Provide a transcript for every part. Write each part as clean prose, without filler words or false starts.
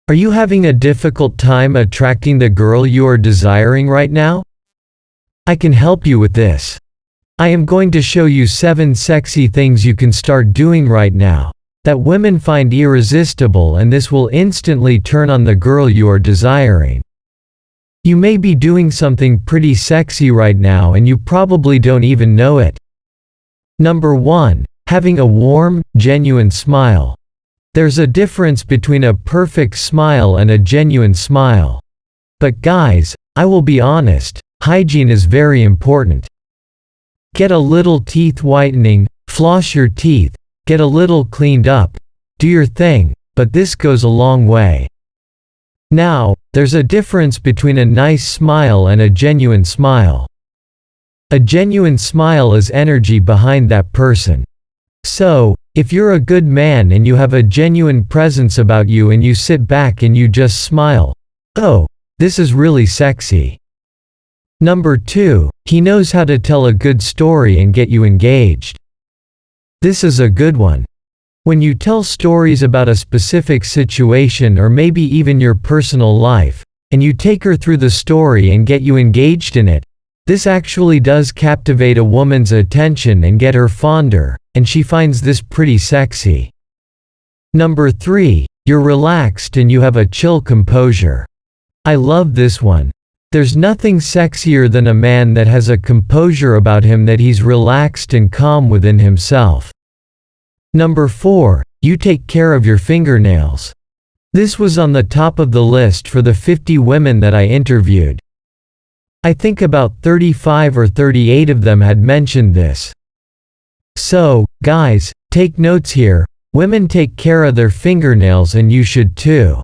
Are you having a difficult time attracting the girl you are desiring right now? I can help you with this. I am going to show you 7 sexy things you can start doing right now that women find irresistible, and this will instantly turn on the girl you are desiring. You may be doing something pretty sexy right now and you probably don't even know it. Number 1. Having a warm, genuine smile. There's a difference between a perfect smile and a genuine smile. But guys, I will be honest, hygiene is very important. Get a little teeth whitening, floss your teeth, get a little cleaned up, do your thing, but this goes a long way. Now, there's a difference between a nice smile and a genuine smile. A genuine smile is energy behind that person. So, if you're a good man and you have a genuine presence about you and you sit back and you just smile, oh, this is really sexy. Number 2, he knows how to tell a good story and get you engaged. This is a good one. When you tell stories about a specific situation or maybe even your personal life, and you take her through the story and get you engaged in it, this actually does captivate a woman's attention and get her fonder, and she finds this pretty sexy. Number 3, you're relaxed and you have a chill composure. I love this one. There's nothing sexier than a man that has a composure about him, that he's relaxed and calm within himself. Number 4, you take care of your fingernails. This was on the top of the list for the 50 women that I interviewed. I think about 35 or 38 of them had mentioned this. So, guys, take notes here. Women take care of their fingernails and you should too.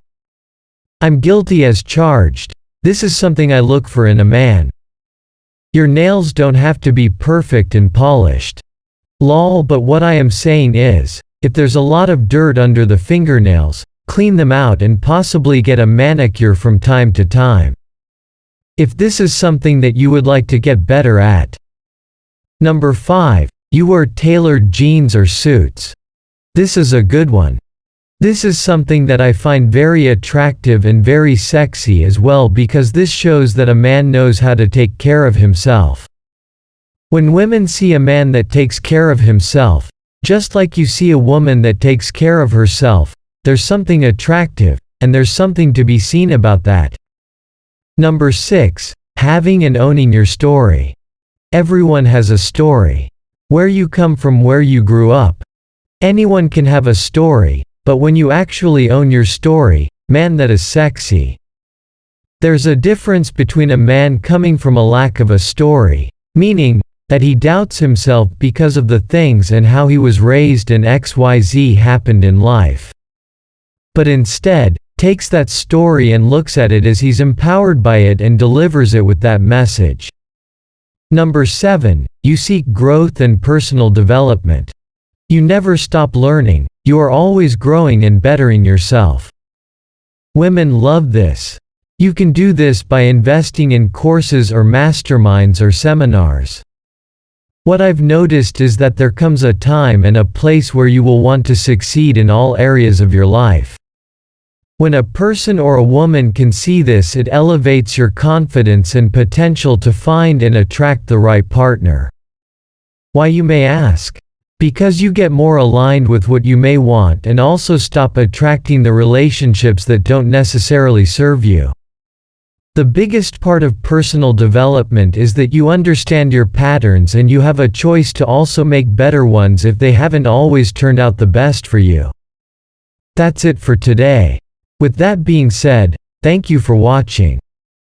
I'm guilty as charged. This is something I look for in a man. Your nails don't have to be perfect and polished. Lol, but what I am saying is, if there's a lot of dirt under the fingernails, clean them out and possibly get a manicure from time to time. If this is something that you would like to get better at. Number 5, you wear tailored jeans or suits. This is a good one. This is something that I find very attractive and very sexy as well, because this shows that a man knows how to take care of himself. When women see a man that takes care of himself, just like you see a woman that takes care of herself, there's something attractive, and there's something to be seen about that. Number 6, having and owning your story. Everyone has a story. Where you come from, where you grew up. Anyone can have a story. But when you actually own your story, man, that is sexy. There's a difference between a man coming from a lack of a story, meaning that he doubts himself because of the things and how he was raised and XYZ happened in life, but instead takes that story and looks at it as he's empowered by it and delivers it with that message. Number 7, you seek growth and personal development. You never stop learning. You are always growing and bettering yourself. Women love this. You can do this by investing in courses or masterminds or seminars. What I've noticed is that there comes a time and a place where you will want to succeed in all areas of your life. When a person or a woman can see this, it elevates your confidence and potential to find and attract the right partner. Why, you may ask? Because you get more aligned with what you may want and also stop attracting the relationships that don't necessarily serve you. The biggest part of personal development is that you understand your patterns and you have a choice to also make better ones if they haven't always turned out the best for you. That's it for today. With that being said, thank you for watching.